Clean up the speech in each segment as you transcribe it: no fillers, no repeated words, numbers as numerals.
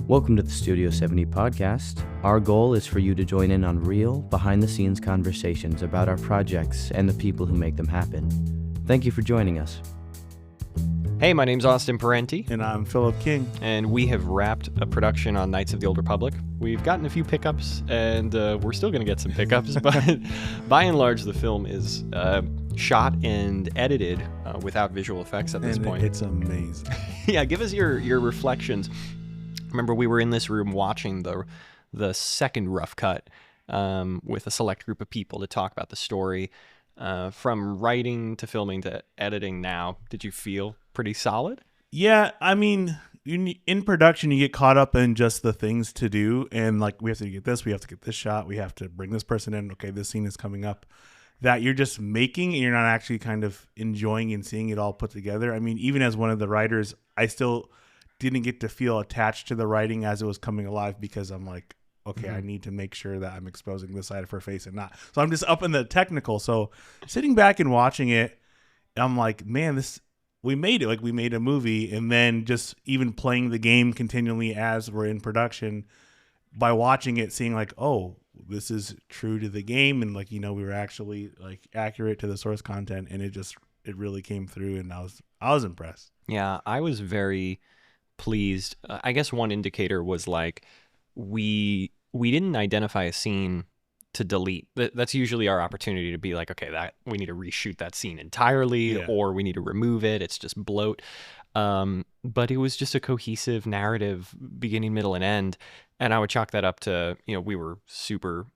Welcome to the Studio 70 podcast. Our goal is for you to join in on real, behind-the-scenes conversations about our projects and the people who make them happen. Thank you for joining us. Hey, my name's Austin Parenti. And I'm Philip King. And we have wrapped a production on Knights of the Old Republic. We've gotten a few pickups, and we're still going to get some pickups, but by and large, the film is shot and edited without visual effects at this point. It's amazing. Yeah, give us your reflections. Remember, we were in this room watching the second rough cut with a select group of people to talk about the story. From writing to filming to editing now, did you feel pretty solid? Yeah, I mean, in production, you get caught up in just the things to do. And like, we have to get this, we have to get this shot, we have to bring this person in. Okay, this scene is coming up. That you're just making and you're not actually kind of enjoying and seeing it all put together. I mean, even as one of the writers, I still didn't get to feel attached to the writing as it was coming alive because I'm like, okay, I need to make sure that I'm exposing this side of her face and not. So I'm just up in the technical. So sitting back and watching it, I'm like, man, we made it. Like, we made a movie. And then just even playing the game continually as we're in production, by watching it, seeing like, oh, this is true to the game. And like, we were actually like accurate to the source content, and it really came through, and I was impressed. Yeah, I was very pleased. I guess one indicator was like, we didn't identify a scene to delete. That's usually our opportunity to be like, okay, that we need to reshoot that scene entirely, or we need to remove it. It's just bloat. But it was just a cohesive narrative, beginning, middle, and end. And I would chalk that up to, we were super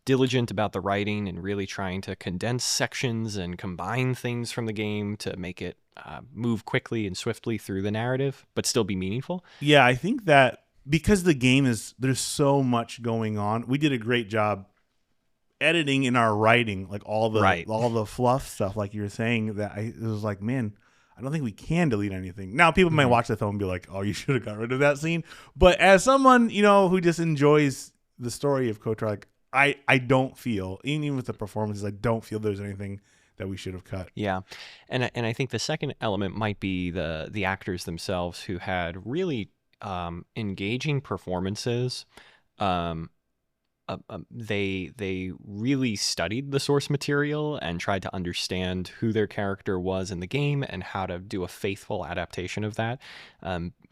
diligent about the writing and really trying to condense sections and combine things from the game to make it move quickly and swiftly through the narrative, but still be meaningful. Yeah, I think that because the game there's so much going on, we did a great job editing in our writing, like all the fluff stuff, like you were saying, that it was like, man, I don't think we can delete anything. Now, people might watch the film and be like, oh, you should have got rid of that scene. But as someone, who just enjoys the story of KOTOR, like, I don't feel, even with the performances, I don't feel there's anything that we should have cut. Yeah. And I think the second element might be the actors themselves, who had really engaging performances. They really studied the source material and tried to understand who their character was in the game and how to do a faithful adaptation of that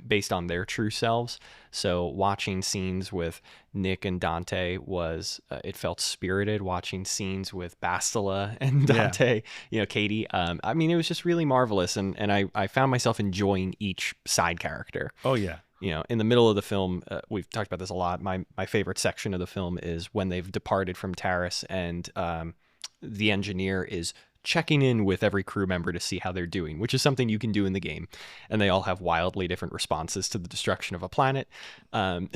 based on their true selves. So watching scenes with Nick and Dante was, it felt spirited. Watching scenes with Bastila and Dante, Katie, I mean, it was just really marvelous. And I found myself enjoying each side character. Oh, yeah. In the middle of the film, we've talked about this a lot. My favorite section of the film is when they've departed from Taris, and the engineer is checking in with every crew member to see how they're doing, which is something you can do in the game. And they all have wildly different responses to the destruction of a planet. And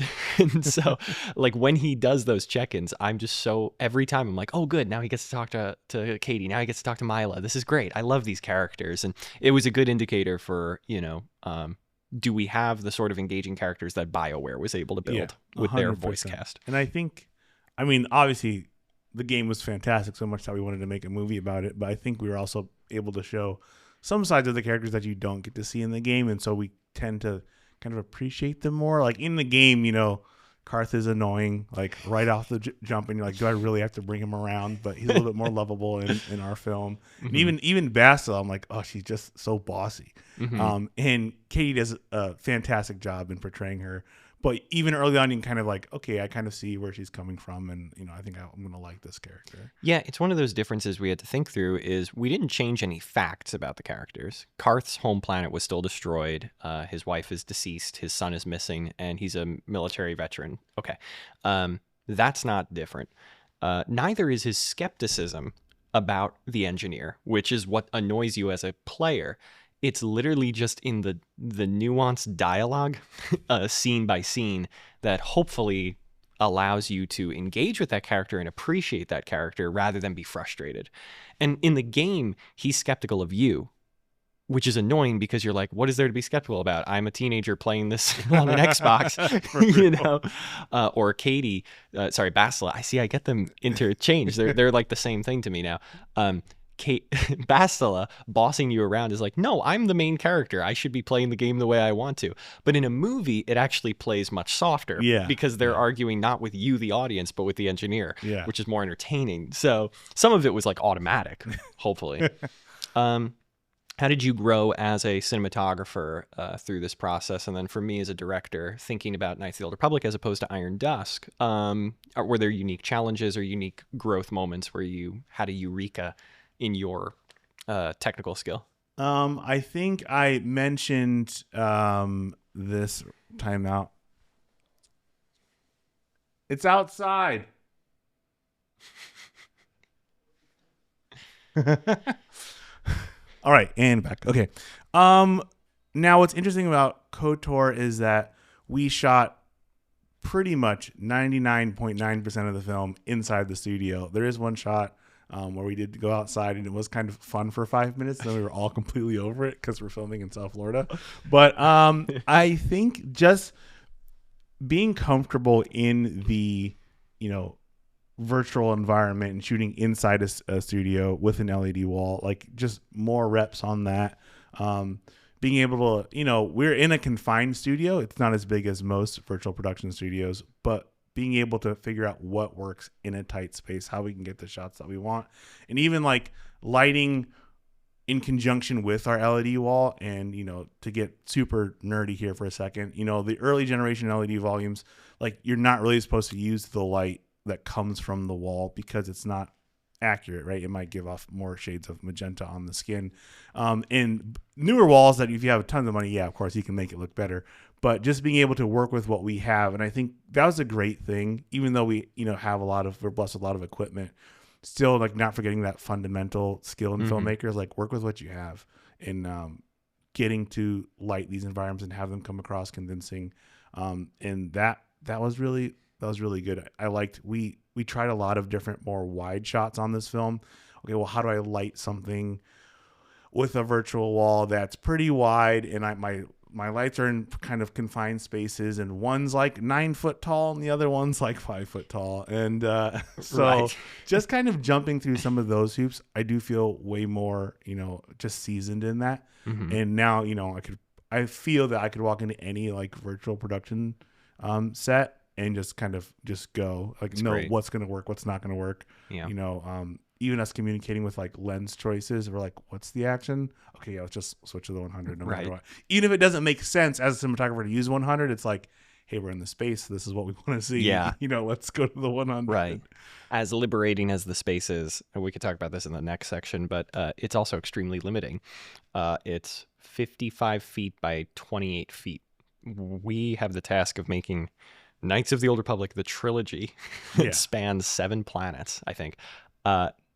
so, like, when he does those check-ins, I'm just so, every time I'm like, oh, good, now he gets to talk to Katie. Now he gets to talk to Mila. This is great. I love these characters. And it was a good indicator for, do we have the sort of engaging characters that BioWare was able to build with their voice cast? And I think, obviously, the game was fantastic so much that we wanted to make a movie about it, but I think we were also able to show some sides of the characters that you don't get to see in the game, and so we tend to kind of appreciate them more. Like, in the game, Karth is annoying, like, right off the jump, and you're like, do I really have to bring him around? But he's a little bit more lovable in our film. And even Bastila, I'm like, oh, she's just so bossy. And Katie does a fantastic job in portraying her. But even early on, you can kind of like, okay, I kind of see where she's coming from, and I think I'm going to like this character. Yeah, it's one of those differences we had to think through. Is we didn't change any facts about the characters. Karth's home planet was still destroyed. His wife is deceased. His son is missing, and he's a military veteran. Okay, that's not different. Neither is his skepticism about the engineer, which is what annoys you as a player. It's literally just in the nuanced dialogue, scene by scene, that hopefully allows you to engage with that character and appreciate that character rather than be frustrated. And in the game, he's skeptical of you, which is annoying because you're like, what is there to be skeptical about? I'm a teenager playing this on an Xbox, or Katie, Bastila. I get them interchanged. They're like the same thing to me now. Kate Bastila bossing you around is like, no, I'm the main character. I should be playing the game the way I want to. But in a movie, it actually plays much softer Yeah. because they're arguing not with you, the audience, but with the engineer, Yeah. which is more entertaining. So some of it was like automatic, hopefully. How did you grow as a cinematographer through this process? And then for me as a director, thinking about Knights of the Old Republic as opposed to Iron Dusk, were there unique challenges or unique growth moments where you had a eureka in your technical skill? I think I mentioned this timeout. It's outside. All right, and back. Okay. Now what's interesting about KOTOR is that we shot pretty much 99.9% of the film inside the studio. There is one shot where we did go outside, and it was kind of fun for 5 minutes. And then we were all completely over it because we're filming in South Florida. But I think just being comfortable in the, virtual environment and shooting inside a studio with an LED wall, like just more reps on that. Being able to, we're in a confined studio. It's not as big as most virtual production studios, but being able to figure out what works in a tight space, how we can get the shots that we want, and even like lighting in conjunction with our LED wall. And, to get super nerdy here for a second, the early generation LED volumes, like you're not really supposed to use the light that comes from the wall because it's not accurate, right? It might give off more shades of magenta on the skin. And newer walls that if you have tons of money, yeah, of course you can make it look better. But just being able to work with what we have, and I think that was a great thing. Even though we, we're blessed with a lot of equipment, still like not forgetting that fundamental skill in filmmakers, like work with what you have, and getting to light these environments and have them come across convincing. And that was really good. I liked we tried a lot of different more wide shots on this film. Okay, well, how do I light something with a virtual wall that's pretty wide, and my lights are in kind of confined spaces, and one's like 9 foot tall and the other one's like 5 foot tall. And so Right. just kind of jumping through some of those hoops, I do feel way more, just seasoned in that. And now, I feel that I could walk into any like virtual production set and just kind of just go like, know great. what's going to work, what's not going to work. Yeah. Even us communicating with like lens choices, we're like, what's the action? Okay, yeah, let's just switch to the 100 no matter what. Even if it doesn't make sense as a cinematographer to use 100, it's like, hey, we're in the space. This is what we want to see. Yeah. Let's go to the 100. Right. As liberating as the space is, and we could talk about this in the next section, but it's also extremely limiting. It's 55 feet by 28 feet. We have the task of making Knights of the Old Republic, the trilogy, that spans 7 planets, I think,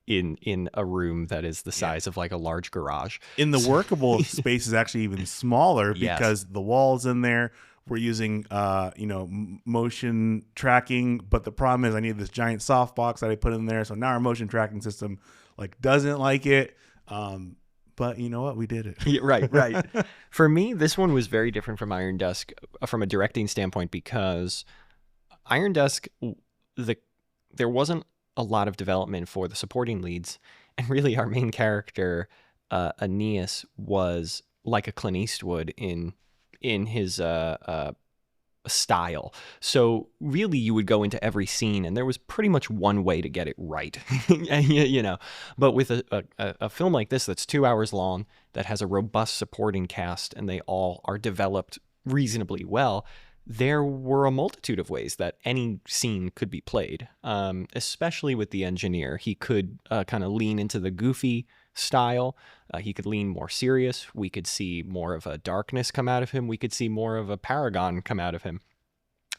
in a room that is the size of like a large garage. In the workable space is actually even smaller because the walls in there, we're using, motion tracking. But the problem is I need this giant softbox that I put in there. So now our motion tracking system like doesn't like it. But you know what? We did it. Yeah, right. For me, this one was very different from Iron Dusk from a directing standpoint because Iron Dusk, there wasn't a lot of development for the supporting leads. And really our main character, Aeneas, was like a Clint Eastwood in his style. So really you would go into every scene and there was pretty much one way to get it right. But with a film like this that's 2 hours long, that has a robust supporting cast, and they all are developed reasonably well, there were a multitude of ways that any scene could be played, especially with the engineer. He could kind of lean into the goofy style. He could lean more serious. We could see more of a darkness come out of him. We could see more of a paragon come out of him.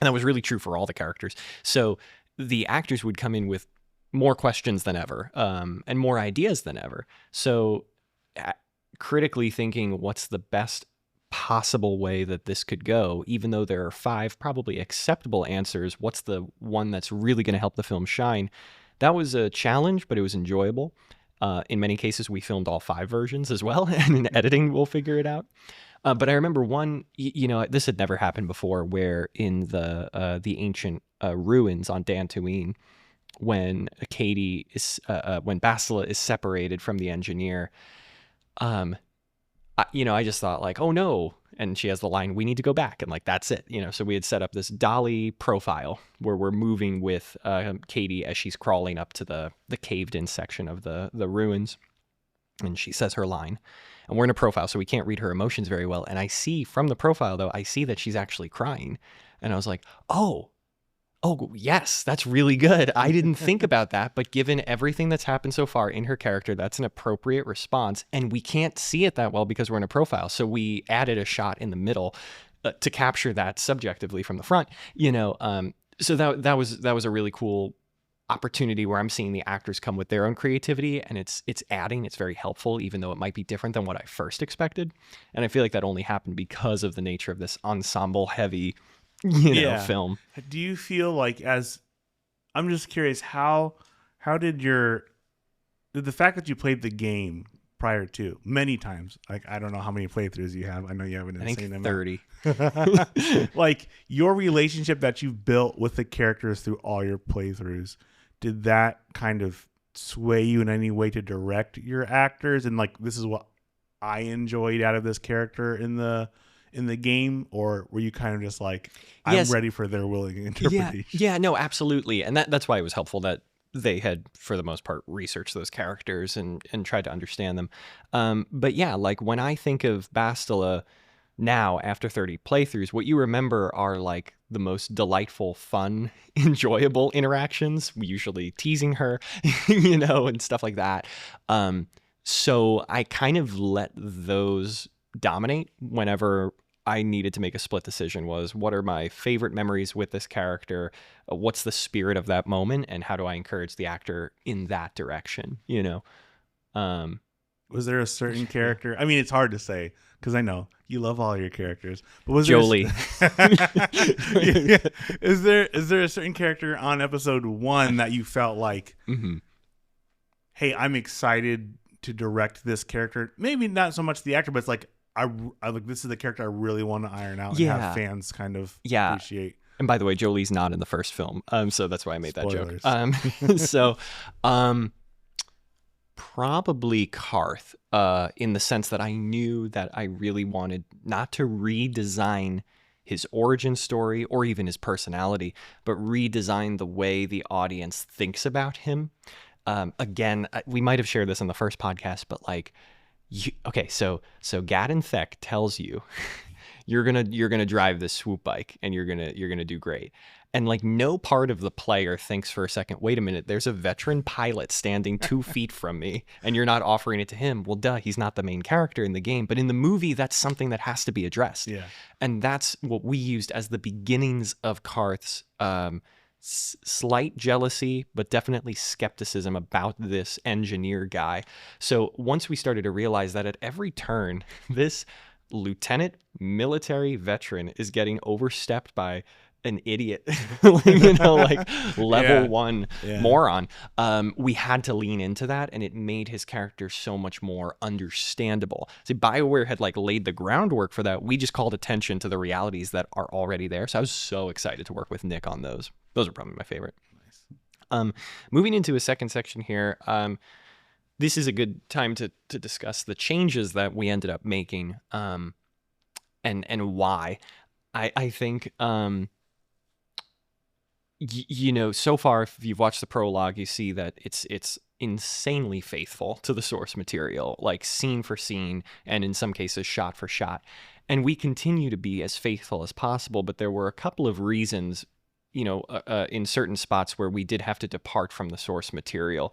And that was really true for all the characters. So the actors would come in with more questions than ever, and more ideas than ever. So critically thinking, what's the best possible way that this could go, even though there are 5 probably acceptable answers, what's the one that's really going to help the film shine? That was a challenge, but it was enjoyable. In many cases, we filmed all 5 versions as well, and in editing, we'll figure it out. But I remember one, this had never happened before, where in the ancient ruins on Dantooine, when Katie is when Bastila is separated from the engineer. I just thought like, oh no. And she has the line, we need to go back. And like, that's it. So we had set up this dolly profile where we're moving with Katie as she's crawling up to the caved in section of the ruins. And she says her line. And we're in a profile, so we can't read her emotions very well. And I see from the profile, though, I see that she's actually crying. And I was like, oh, yes, that's really good. I didn't think about that, but given everything that's happened so far in her character, that's an appropriate response. And we can't see it that well because we're in a profile. So we added a shot in the middle to capture that subjectively from the front, so that was a really cool opportunity where I'm seeing the actors come with their own creativity, and it's very helpful, even though it might be different than what I first expected. And I feel like that only happened because of the nature of this ensemble heavy film. Do you feel like, I'm just curious, how did the fact that you played the game prior to many times, like I don't know how many playthroughs you have. I know you have an insane amount. 30. Like your relationship that you've built with the characters through all your playthroughs, did that kind of sway you in any way to direct your actors? And like, this is what I enjoyed out of this character in the game, or were you kind of just like, I'm ready for their willing interpretation? Yeah, no, absolutely. And that's why it was helpful that they had, for the most part, researched those characters and tried to understand them. But yeah, like when I think of Bastila now, after 30 playthroughs, what you remember are like the most delightful, fun, enjoyable interactions. We usually teasing her, and stuff like that. So I kind of let those dominate whenever I needed to make a split decision. Was what are my favorite memories with this character? What's the spirit of that moment? And how do I encourage the actor in that direction? Was there a certain character? I mean, it's hard to say because I know you love all your characters, but was Jolie. Is there a certain character on episode 1 that you felt like, hey, I'm excited to direct this character? Maybe not so much the actor, but it's like, I like, this is the character I really want to iron out and have fans kind of appreciate. And by the way, Jolie's not in the first film, so that's why I made Spoilers. that joke. Probably Karth, in the sense that I knew that I really wanted not to redesign his origin story or even his personality, but redesign the way the audience thinks about him. Again, we might have shared this in the first podcast, but like, so Gadon Thek tells you you're gonna drive this swoop bike and you're gonna do great, and like no part of the player thinks for a second, wait a minute, there's a veteran pilot standing 2 feet from me and you're not offering it to him. Well, duh, he's not the main character in the game, but in the movie that's something that has to be addressed. And that's what we used as the beginnings of Karth's slight jealousy, but definitely skepticism about this engineer guy. So once we started to realize that at every turn, this lieutenant military veteran is getting overstepped by an idiot, level 1 moron, we had to lean into that, and it made his character so much more understandable. See, BioWare had like laid the groundwork for that. We just called attention to the realities that are already there. So I was so excited to work with Nick on those. Those are probably my favorite. Nice. Moving into a second section here, this is a good time to discuss the changes that we ended up making, and why. I think, so far, if you've watched the prologue, you see that it's insanely faithful to the source material, like scene for scene, and in some cases shot for shot. And we continue to be as faithful as possible, but there were a couple of reasons, in certain spots where we did have to depart from the source material.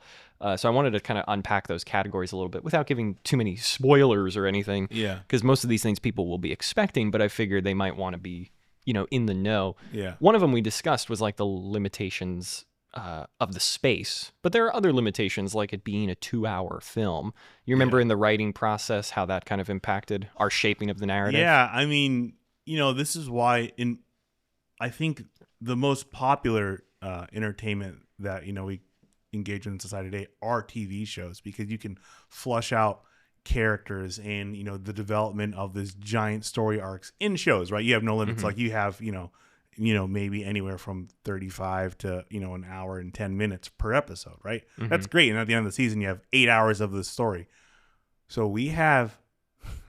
So I wanted to kind of unpack those categories a little bit without giving too many spoilers or anything. Yeah. Because most of these things people will be expecting, but I figured they might want to be, in the know. Yeah. One of them we discussed was like the limitations of the space, but there are other limitations, like it being a 2-hour film. You remember in the writing process how that kind of impacted our shaping of the narrative? Yeah, I mean, this is why I think the most popular entertainment that we engage in society today are TV shows, because you can flush out characters and the development of this giant story arcs in shows, right? You have no limits. Like you have maybe anywhere from 35 to, an hour and 10 minutes per episode, right? Mm-hmm. That's great. And at the end of the season, you have 8 hours of the story. So we have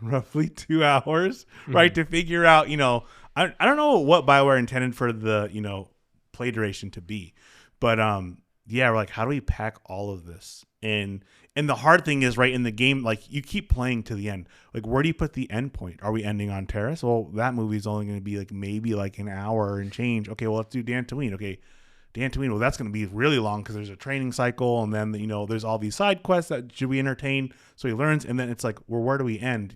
roughly 2 hours, right, to figure out, I don't know what BioWare intended for the, play duration to be. But yeah, we're like, how do we pack all of this? And the hard thing is, right, in the game, like, you keep playing to the end. Like, where do you put the end point? Are we ending on Taris? Well, that movie's only going to be like maybe like an hour and change. Okay, well, let's do Dantooine. Okay, Dantooine, well, that's going to be really long because there's a training cycle, and then, there's all these side quests that should we entertain, so he learns, and then it's like, well, where do we end?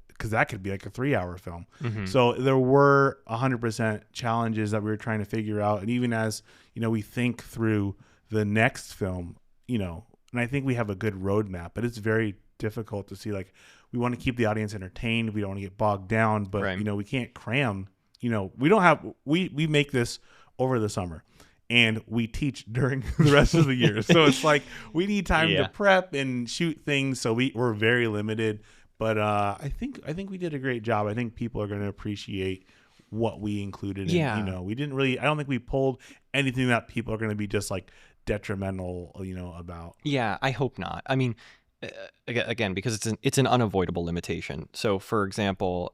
Because that could be like a 3-hour film. Mm-hmm. So there were 100% challenges that we were trying to figure out, and even as we think through the next film, and I think we have a good roadmap, but it's very difficult to see, like, we want to keep the audience entertained, we don't want to get bogged down, but right. We can't cram. We don't have we make this over the summer. And we teach during the rest of the year. So it's like we need time to prep and shoot things. So we're very limited. But I think we did a great job. I think people are going to appreciate what we included. Yeah. We didn't really, I don't think we pulled anything that people are going to be just like detrimental, about. Yeah, I hope not. I mean, again, because it's an unavoidable limitation. So, for example,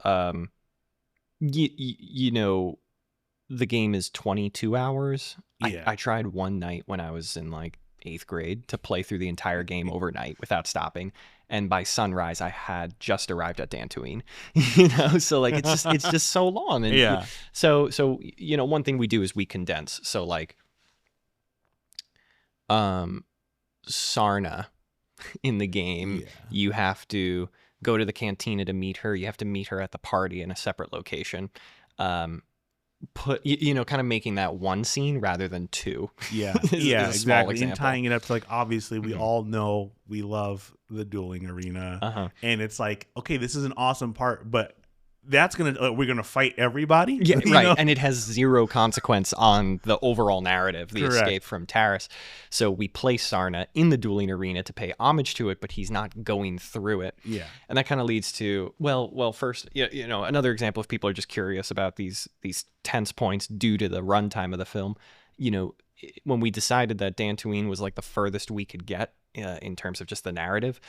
the game is 22 hours. Yeah. I tried one night when I was in like 8th grade to play through the entire game overnight without stopping. And by sunrise, I had just arrived at Dantooine, so like, it's just so long. And yeah. So, one thing we do is we condense. So like, Sarna in the game, you have to go to the cantina to meet her. You have to meet her at the party in a separate location. Kind of making that one scene rather than two. Yeah, exactly. And tying it up to, like, obviously we all know we love the dueling arena, and it's like, okay, this is an awesome part, but that's we're gonna fight everybody. Yeah, right. And it has zero consequence on the overall narrative, the Correct. escape from Taris. So we place Sarna in the dueling arena to pay homage to it, but he's not going through it. Yeah. And that kind of leads to, well, first, another example, if people are just curious about these tense points due to the runtime of the film, when we decided that Dantooine was like the furthest we could get in terms of just the narrative,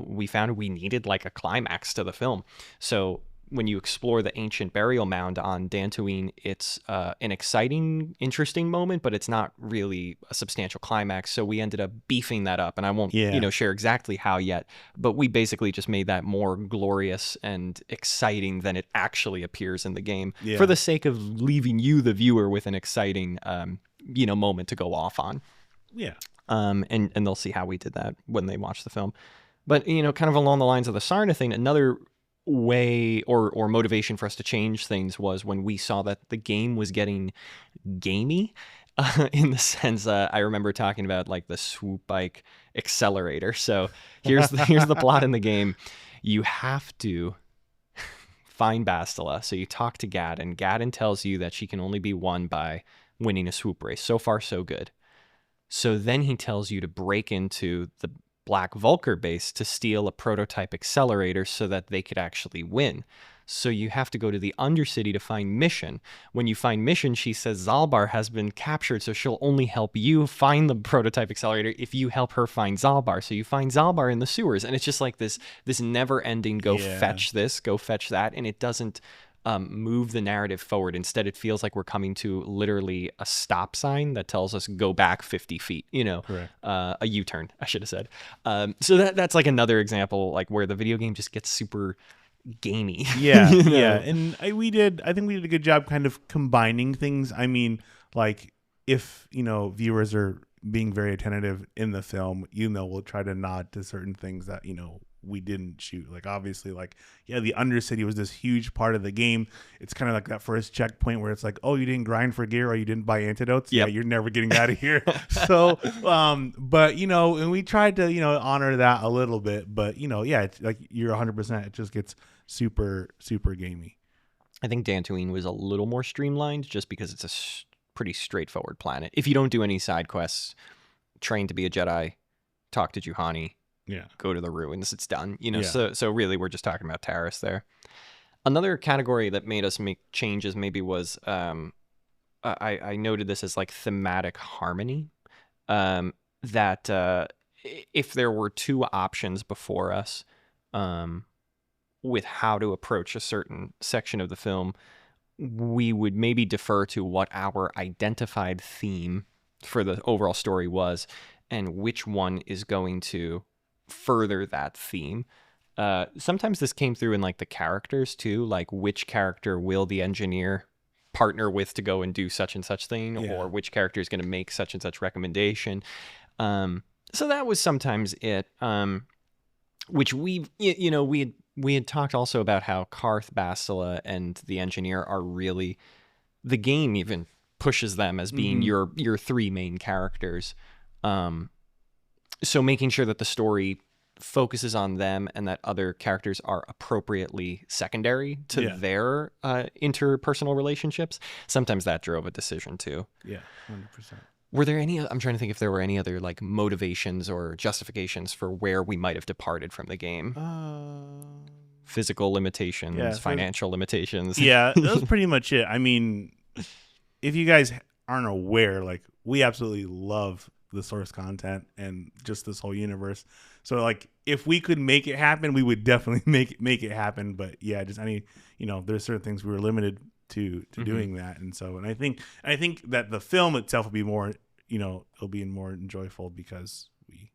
we found we needed like a climax to the film. So when you explore the ancient burial mound on Dantooine, it's an exciting, interesting moment, but it's not really a substantial climax. So we ended up beefing that up, and I won't, share exactly how yet, but we basically just made that more glorious and exciting than it actually appears in the game, for the sake of leaving you, the viewer, with an exciting, moment to go off on. Yeah. And they'll see how we did that when they watch the film. But, kind of along the lines of the Sarna thing, another way or motivation for us to change things was when we saw that the game was getting gamey, in the sense, I remember talking about like the swoop bike accelerator. So here's the plot in the game. You have to find Bastila. So you talk to Gadon. Gadon tells you that she can only be won by winning a swoop race. So far, so good. So then he tells you to break into the Black Vulcar base to steal a prototype accelerator so that they could actually win. So you have to go to the Undercity to find Mission. When you find Mission, she says Zalbar has been captured, so she'll only help you find the prototype accelerator if you help her find Zalbar. So you find Zalbar in the sewers, and it's just like this never-ending fetch this, go fetch that, and it doesn't move the narrative forward. Instead, it feels like we're coming to literally a stop sign that tells us go back 50 feet, a U-turn, I should have said. So that's like another example, like where the video game just gets super gamey. Yeah. And I think we did a good job kind of combining things. I mean, like, if, viewers are being very attentive in the film, we'll try to nod to certain things that, we didn't shoot. Like, obviously, like, the Undercity was this huge part of the game. It's kind of like that first checkpoint where it's like, oh, you didn't grind for gear or you didn't buy antidotes. Yep. Yeah, you're never getting out of here. So, but, and we tried to, honor that a little bit. But, it's like, you're 100%. It just gets super, super gamey. I think Dantooine was a little more streamlined just because it's a pretty straightforward planet. If you don't do any side quests, train to be a Jedi, talk to Juhani, go to the ruins, it's done. So really we're just talking about Taris there. Another category that made us make changes maybe was I noted this as like thematic harmony. That if there were two options before us, um, with how to approach a certain section of the film, we would maybe defer to what our identified theme for the overall story was, and which one is going to further that theme. Sometimes this came through in like the characters too, like which character will the engineer partner with to go and do such and such thing, Yeah. or which character is going to make such and such recommendation. So that was sometimes it. Which we had talked also about how Karth, Bastila, and the engineer are really, the game even pushes them as being your three main characters. So making sure that the story focuses on them and that other characters are appropriately secondary to their interpersonal relationships. Sometimes that drove a decision too. Yeah, 100%. Were there any, I'm trying to think if there were any other like motivations or justifications for where we might have departed from the game. Physical limitations, financial limitations. Yeah, that was pretty much it. I mean, if you guys aren't aware, like, we absolutely love the source content and just this whole universe. So like, if we could make it happen, we would definitely make it happen. But yeah, just there's certain things we were limited to doing that. And so, and I think that the film itself will be more, it'll be more enjoyable because we,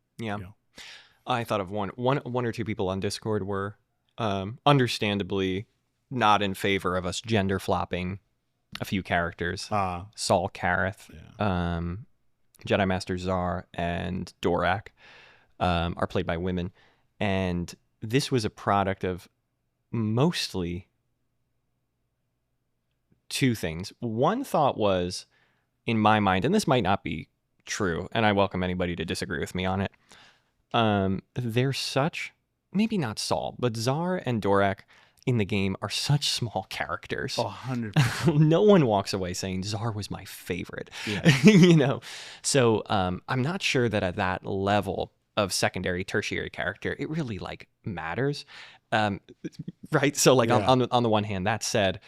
I thought of one or two people on Discord were understandably not in favor of us gender flopping a few characters. Saul Kareth, Jedi Master Zar, and Dorak are played by women. And this was a product of mostly two things. One thought was, in my mind, and this might not be true, and I welcome anybody to disagree with me on it. They're such, maybe not Saul, but Zar and Dorak in the game are such small characters. 100%. No one walks away saying Zar was my favorite. Yeah. So I'm not sure that at that level of secondary, tertiary character, it really like matters. Right. So like on the one hand, that said,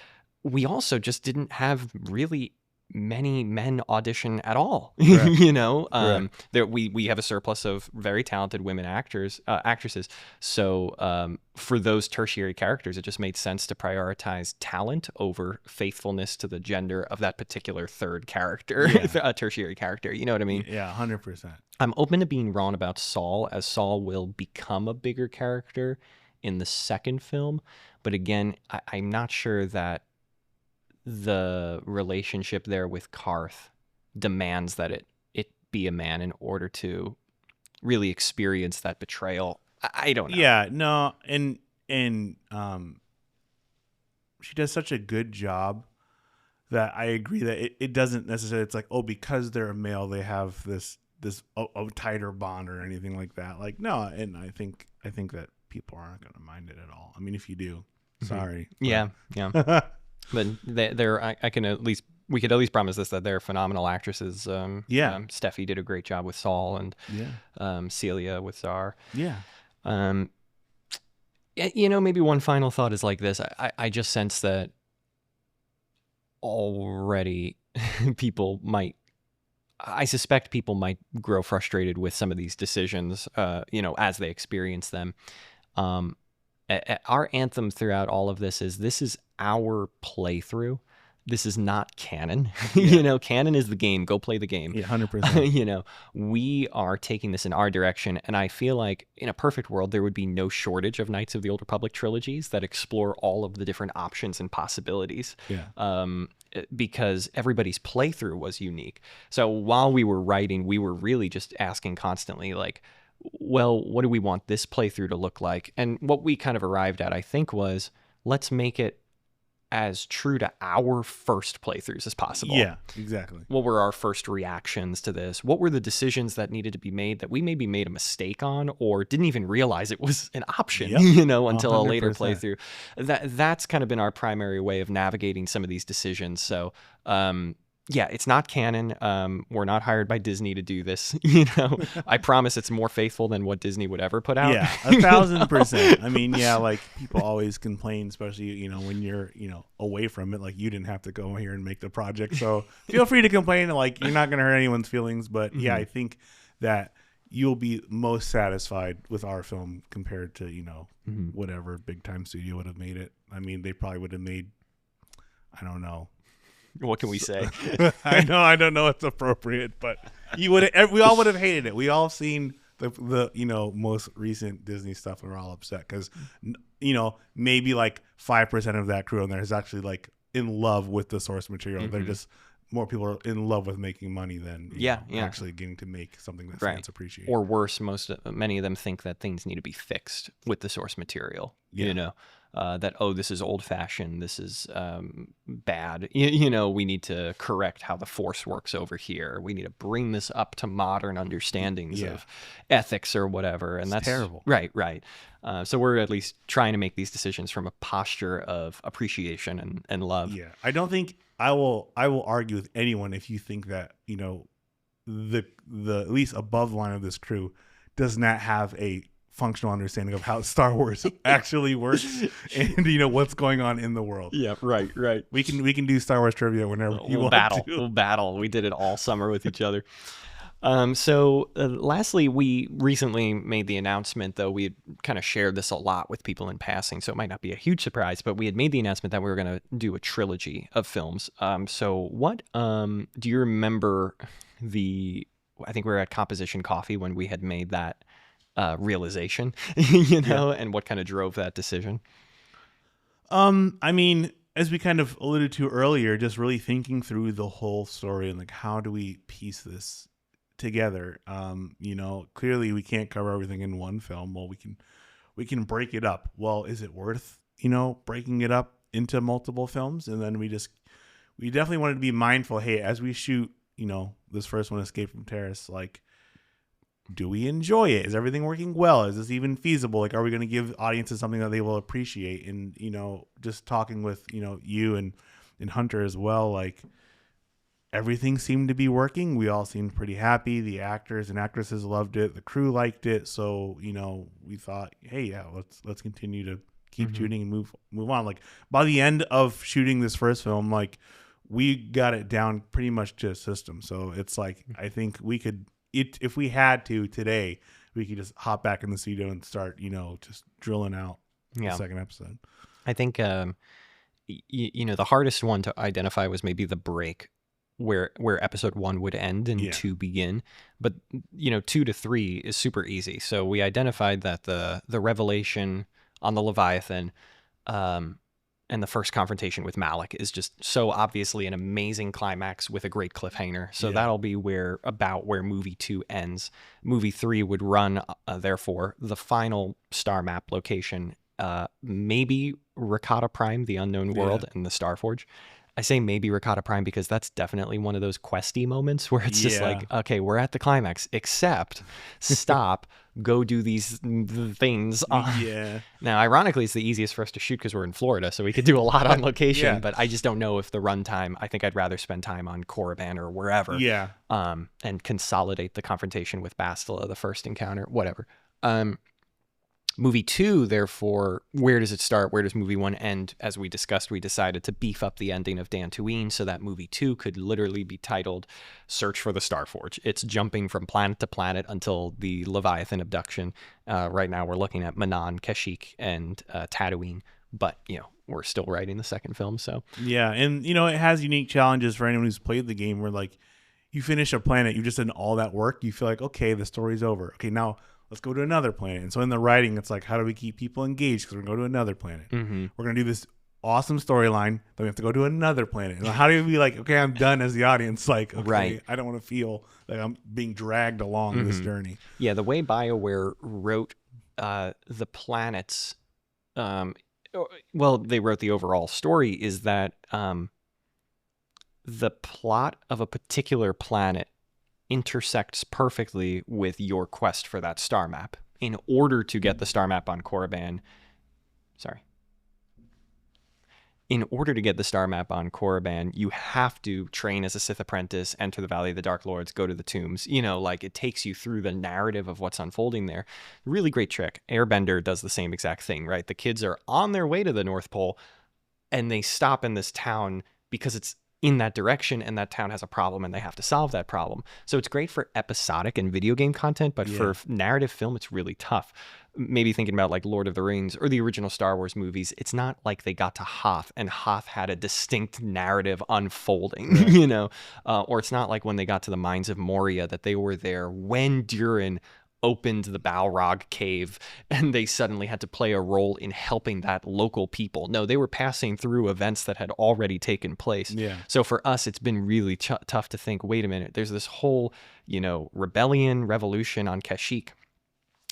we also just didn't have really many men audition at all. There we have a surplus of very talented women actresses. So for those tertiary characters, it just made sense to prioritize talent over faithfulness to the gender of that particular third character, a tertiary character. You know what I mean? Yeah, 100%. I'm open to being wrong about Saul, as Saul will become a bigger character in the second film. But again, I'm not sure that the relationship there with Karth demands that it be a man in order to really experience that betrayal. I don't know. Yeah, no, and she does such a good job that I agree that it doesn't necessarily, it's like, oh, because they're a male, they have this a tighter bond or anything like that. Like, no, and I think that people aren't going to mind it at all. I mean, if you do, sorry. Yeah. But we could at least promise this, that they're phenomenal actresses. Steffi did a great job with Saul, and Celia with Zar. Yeah. Maybe one final thought is like this. I just sense that already I suspect people might grow frustrated with some of these decisions, as they experience them. Our anthem throughout all of this is our playthrough. This is not canon. Canon is the game. Go play the game. Yeah, 100%. We are taking this in our direction, and I feel like in a perfect world, there would be no shortage of Knights of the Old Republic trilogies that explore all of the different options and possibilities. Yeah. Because everybody's playthrough was unique. So while we were writing, we were really just asking constantly, like, well, what do we want this playthrough to look like? And what we kind of arrived at, I think, was let's make it as true to our first playthroughs as possible. Yeah, exactly. What were our first reactions to this? What were the decisions that needed to be made that we maybe made a mistake on or didn't even realize it was an option, until 100%. A later playthrough? That's kind of been our primary way of navigating some of these decisions. So Yeah, it's not canon. We're not hired by Disney to do this. You know, I promise it's more faithful than what Disney would ever put out. Yeah, 1,000%. I mean, yeah, like people always complain, especially when you're away from it. Like you didn't have to go here and make the project, so feel free to complain. Like you're not gonna hurt anyone's feelings, but yeah, I think that you'll be most satisfied with our film compared to whatever big time studio would have made it. I mean, they probably would have made, I don't know. What can we say? I don't know what's appropriate, but we all would have hated it. We all seen the most recent Disney stuff, and we're all upset because maybe like 5% of that crew on there is actually like in love with the source material. They're just more people are in love with making money than actually getting to make something that fans appreciate. Or worse, many of them think that things need to be fixed with the source material. Yeah. That, this is old-fashioned, this is bad. We need to correct how the Force works over here. We need to bring this up to modern understandings of ethics or whatever. And that's terrible. Right. So we're at least trying to make these decisions from a posture of appreciation and love. Yeah, I don't think I will argue with anyone if you think that the at least above the line of this crew does not have a functional understanding of how Star Wars actually works and what's going on in the world. Yeah, right. We can do Star Wars trivia whenever you want to. We'll battle. We did it all summer with each other. So lastly, we recently made the announcement, though we had kind of shared this a lot with people in passing, so it might not be a huge surprise, but we had made the announcement that we were going to do a trilogy of films. So what do you remember I think we were at Composition Coffee when we had made that realization, and what kind of drove that decision? I mean, as we kind of alluded to earlier, just really thinking through the whole story and like how do we piece this together. Clearly we can't cover everything in one film. Well, we can break it up. Well, is it worth breaking it up into multiple films? And then we definitely wanted to be mindful, hey, as we shoot this first one, Escape from Taris, like, do we enjoy it? Is everything working well? Is this even feasible? Like, are we going to give audiences something that they will appreciate? And, just talking with, you and Hunter as well, like, everything seemed to be working. We all seemed pretty happy. The actors and actresses loved it. The crew liked it. So, we thought, hey, yeah, let's continue to keep shooting and move on. Like, by the end of shooting this first film, like, we got it down pretty much to a system. So it's like, I think we could, if we had to today, we could just hop back in the studio and start, just drilling out the second episode. I think, the hardest one to identify was maybe the break where episode 1 would end and 2 begin. But, 2 to 3 is super easy. So we identified that the revelation on the Leviathan, and the first confrontation with Malik is just so obviously an amazing climax with a great cliffhanger. So that'll be where movie 2 ends. Movie 3 would run, therefore, the final star map location, maybe Rakata Prime, the unknown world, and the Starforge. I say maybe Rakata Prime because that's definitely one of those questy moments where it's just like, okay, we're at the climax, except stop, go do these things. Now, ironically, it's the easiest for us to shoot because we're in Florida, so we could do a lot on location, but I just don't know if the runtime, I think I'd rather spend time on Korriban or wherever, and consolidate the confrontation with Bastila, the first encounter, whatever. Movie 2, therefore, where does it start? Where does movie 1 end? As we discussed, we decided to beef up the ending of Dantooine so that movie 2 could literally be titled Search for the Starforge. It's jumping from planet to planet until the Leviathan abduction. Right now we're looking at Manan, Kashyyyk, and Tatooine, but, we're still writing the second film, so. Yeah, and, it has unique challenges for anyone who's played the game where, like, you finish a planet, you've just done all that work, you feel like, okay, the story's over. Okay, now let's go to another planet. And so in the writing, it's like, how do we keep people engaged? Because we're going to go to another planet. We're going to do this awesome storyline. Then we have to go to another planet. And how do we be like, okay, I'm done as the audience? Like, okay, I don't want to feel like I'm being dragged along this journey. Yeah, the way BioWare wrote the planets, they wrote the overall story is that the plot of a particular planet intersects perfectly with your quest for that star map. In order to get the star map on Korriban, in order to get the star map on Korriban, you have to train as a Sith apprentice, enter the Valley of the Dark Lords, go to the tombs. Like it takes you through the narrative of what's unfolding there. Really great trick. Airbender does the same exact thing, right? The kids are on their way to the North Pole and they stop in this town because it's in that direction and that town has a problem and they have to solve that problem. So it's great for episodic and video game content, but for narrative film, it's really tough. Maybe thinking about like Lord of the Rings or the original Star Wars movies, it's not like they got to Hoth and Hoth had a distinct narrative unfolding, or it's not like when they got to the Mines of Moria that they were there when Durin opened the Balrog cave and they suddenly had to play a role in helping that local people. No, they were passing through events that had already taken place. Yeah. So for us, it's been really tough to think, wait a minute, there's this whole, revolution on Kashyyyk,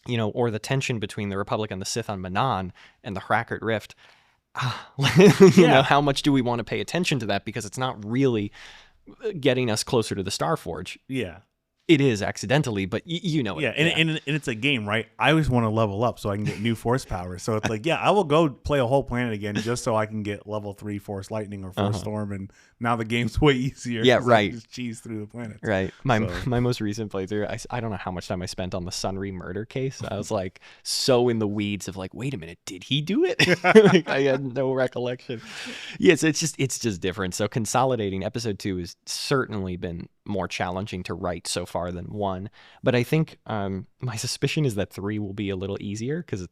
or the tension between the Republic and the Sith on Manaan and the Hrakert Rift. How much do we want to pay attention to that? Because it's not really getting us closer to the Starforge. Yeah. It is accidentally, but you know it. Yeah, and it's a game, right? I always want to level up so I can get new force power. So it's like, I will go play a whole planet again just so I can get level 3 force lightning or force storm, and now the game's way easier. Yeah, right. I can just cheese through the planets. Right. My most recent playthrough, I don't know how much time I spent on the Sunry murder case. I was like so in the weeds of like, wait a minute, did he do it? Like, I had no recollection. Yes, it's just different. So consolidating episode 2 has certainly been more challenging to write so far than 1, but I think my suspicion is that 3 will be a little easier because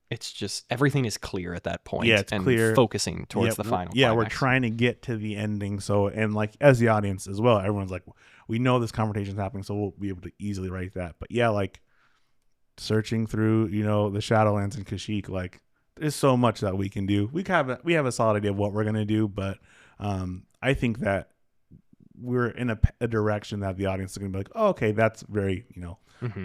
it's just everything is clear at that point. Yeah, it's and clear. Focusing towards the final. Yeah, climax. we're trying to get to the ending. So, and like as the audience as well, everyone's like, we know this confrontation is happening, so we'll be able to easily write that. But yeah, like searching through, the Shadowlands and Kashyyyk, like there's so much that we can do. We have a solid idea of what we're gonna do, but I think that we're in a direction that the audience is going to be like, oh, okay, that's very,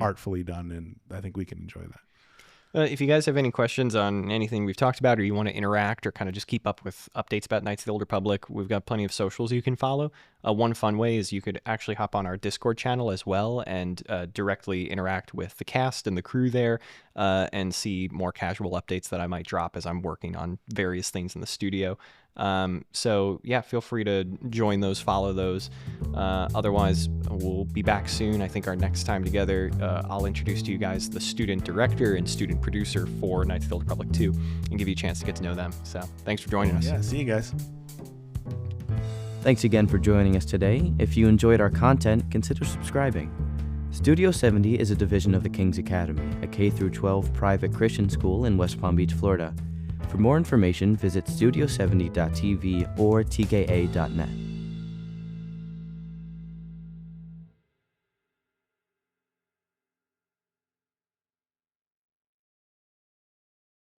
artfully done. And I think we can enjoy that. If you guys have any questions on anything we've talked about, or you want to interact or kind of just keep up with updates about Knights of the Old Republic, we've got plenty of socials you can follow. One fun way is you could actually hop on our Discord channel as well and directly interact with the cast and the crew there and see more casual updates that I might drop as I'm working on various things in the studio. So yeah, feel free to join those, follow those. Otherwise, we'll be back soon. I think our next time together, I'll introduce to you guys the student director and student producer for Knights of the Old Republic 2 and give you a chance to get to know them. So thanks for joining us. Yeah, see you guys. Thanks again for joining us today. If you enjoyed our content, consider subscribing. Studio 70 is a division of the King's Academy, a K-12 private Christian school in West Palm Beach, Florida. For more information, visit studio70.tv or tka.net.